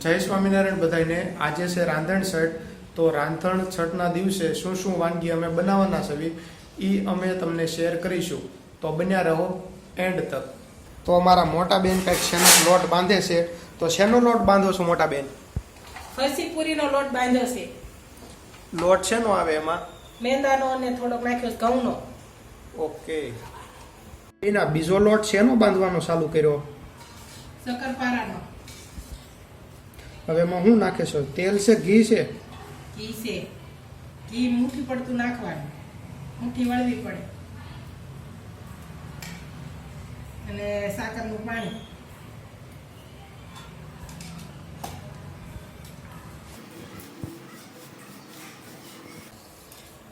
જય સ્વામિનારાયણ બધાને। આજે છે રાંધણ છઠ। તો રાંધણ છઠના દિવસે શું શું વાનગી અમે બનાવવાના છે એ અમે તમને શેર કરીશું। તો બન્યા રહો એન્ડ તક। તો અમારા મોટા બેન કંઈક શેનો લોટ બાંધે છે। તો શેનો લોટ બાંધો છો મોટા બેન? ફરસી પૂરીનો લોટ બાંધ્યો છે। લોટ શેનો આવે એમાં? મેંદાનો અને થોડોક નાખ્યો છે ઘઉંનો। ઓકે। એના બીજો લોટ શેનો બાંધવાનો ચાલુ કર્યો? શક્કરપારાનો। હવે એમાં શું નાખે છો? તેલ છે, ઘી છે? ઘી છે। ઘી મુઠ્ઠી પડતું નાખવાનું, મુઠ્ઠી વળવી પડે, અને સાકરનું પાણી।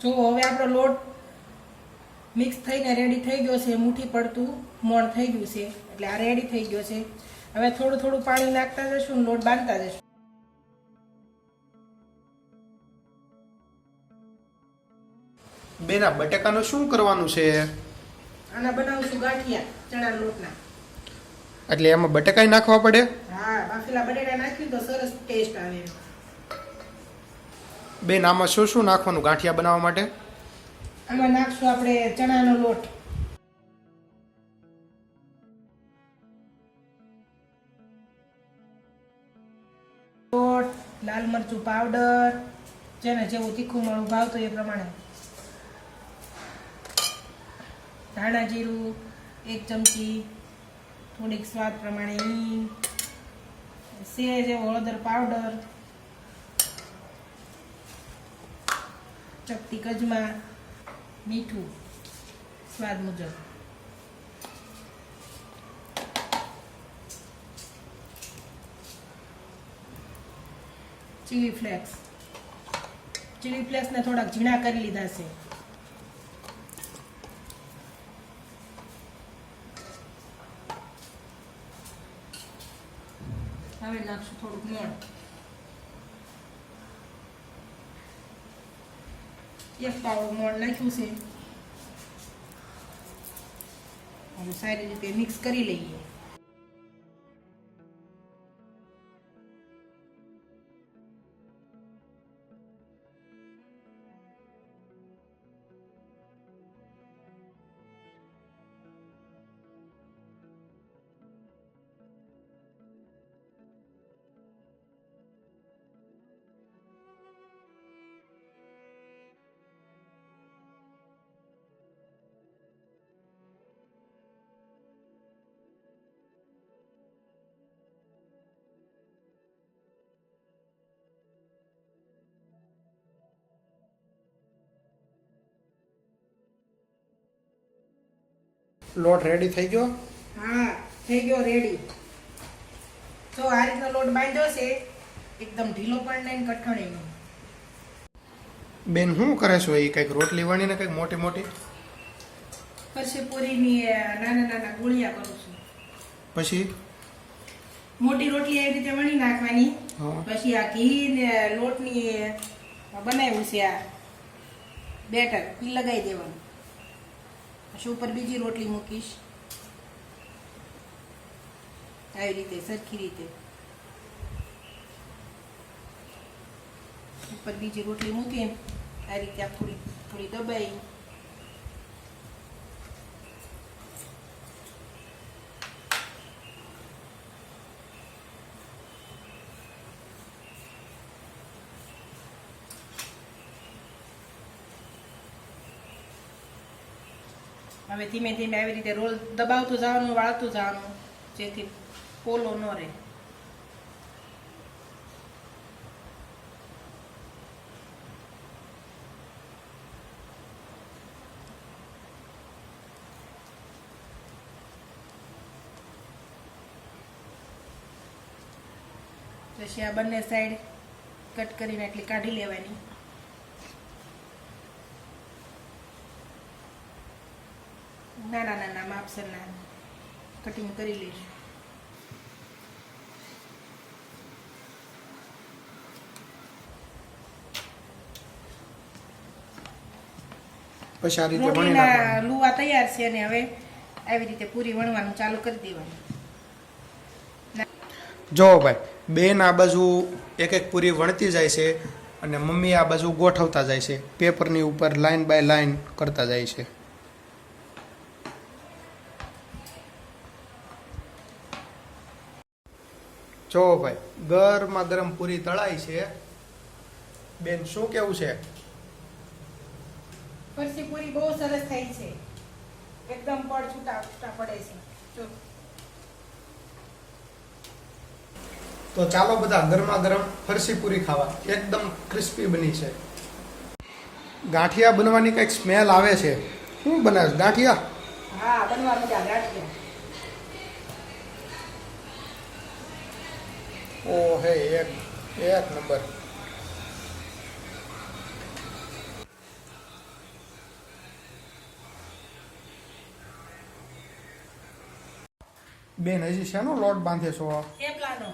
જો હવે આપણો લોટ મિક્સ થઈને રેડી થઈ ગયો છે। મુઠ્ઠી પડતું મોણ થઈ ગયું છે, એટલે આ રેડી થઈ ગયો છે। હવે થોડું થોડું પાણી નાખતા જશું ને લોટ બાંધતા જશું। બેના બટેકાનું શું કરવાનું છે? આના બનાવશું ગાંઠિયા ચણા લોટના। એટલે એમાં બટેકાઈ નાખવા પડે? હા, બાફેલા બટેટા નાખ્યું તો સરસ ટેસ્ટ આવે। બેન આમાં શું શું નાખવાનું ગાંઠિયા બનાવવા માટે? આમાં નાખશું આપણે ચણાનો લોટ, લાલ મરચું પાવડર, જેને જેવું તીખું મળું ભાવતું એ પ્રમાણે, ધાણા જીરું 1 ચમચી, થોડીક સ્વાદ પ્રમાણે હિંગ, સેજ એવો હળદર પાવડર, ચપટી કજમા, મીઠું સ્વાદ મુજબ, ચીલી ફ્લેક્સ ને થોડાક ઝીણા કરી લીધા છે। હવે નાખશું થોડુંક મોણ, 1 પાવડો મોણ નાખ્યું છે। હવે સારી રીતે મિક્સ કરી લઈએ। લોટ રેડી થઈ ગયો? હા, થઈ ગયો રેડી। તો આ રીતનો લોટ બાંધ્યો છે, એકદમ ઢીલો પણ નહીં, કઠણ નહીં। બેન શું કરે છો? એ કંઈક રોટલી વણીને કંઈક મોટી મોટી? પછી પૂરીની નાના નાના ગોળિયા કરું છું। પછી મોટી રોટલી એવી રીતે વણી નાખવાની। હા। પછી આ ઘી ને લોટની બનાવ્યું છે આ બેટર, એ લગાવી દેવાનું। પછી ઉપર બીજી રોટલી મૂકીશ, આવી રીતે સરખી રીતે ઉપર બીજી રોટલી મૂકી, આ રીતે આ થોડી થોડી દબાઈ, હવે ધીમે ધીમે આવી રીતે રોલ દબાવતું જવાનું, વાળતું જવાનું, જેથી પોલો ન રહે। પછી આ બંને સાઈડ કટ કરીને એટલી કાઢી લેવાની। નાના નાના માપસરના કટિંગ કરી લઈશું। પછી આ રીતે વણી રોટલીના નાખવાનું। લુવા તૈયાર છે, અને હવે આવી રીતે પૂરી વણવાનું ચાલુ કરી દેવાનું। જો ભાઈ બેન આ બાજુ એક એક પૂરી વણતી જાય છે અને મમ્મી આ બાજુ ગોઠવતા જાય છે, પેપરની ઉપર લાઈન બાય લાઈન કરતા જાય છે. જો ભાઈ ગરમા ગરમ પૂરી તળાઈ છે. બેન શું કેવું છે? ફરસી પૂરી બહુ સરસ થઈ છે, એકદમ પડ છૂટા છૂટા પડે છે. જો તો ચાલો બધા ગરમા ગરમ ફરસી પૂરી ખાવા. એકદમ ક્રિસ્પી બની છે. ગાંઠિયા બનવાની કંઈક સ્મેલ આવે છે. શું બનાવે છે ગાંઠિયા? હા, બનવા મજા ગાંઠિયા. ઓ હે એક નંબર. બેન હજી શેનો લોટ બાંધે છો? થેપલાનો.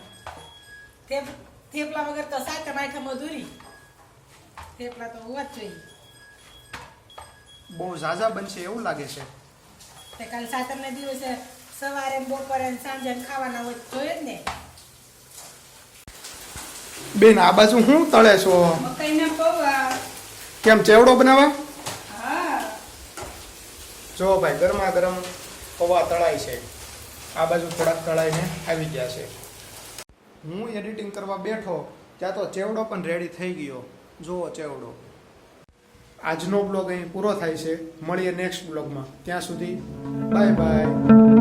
થેપલા વગર તો સાચા માઠમ અધૂરી. થેપલા તો હોવા જ જોઈએ. બહુ ઝાઝા બનશે એવું લાગે છે. તે કાલ સાતમને દિવસે સવારે ને બપોરે ને સાંજે ને ખાવાના હોય તો જોઈએ જ ને. બેન આ બાજુ શું તળે છો? મકાઈના પૌવા. કેમ ચેવડો બનાવવા? હા. જો ભાઈ ગરમા ગરમ પૌવા તળાય છે. આ બાજુ થોડાક તળાઈને આવી ગયા છે. હું એડિટિંગ કરવા બેઠો ત્યાં તો ચેવડો પણ રેડી થઈ ગયો. જુઓ ચેવડો. આજનો બ્લોગ અહીં પૂરો થાય છે. મળીએ નેક્સ્ટ બ્લોગમાં. ત્યાં સુધી બાય બાય.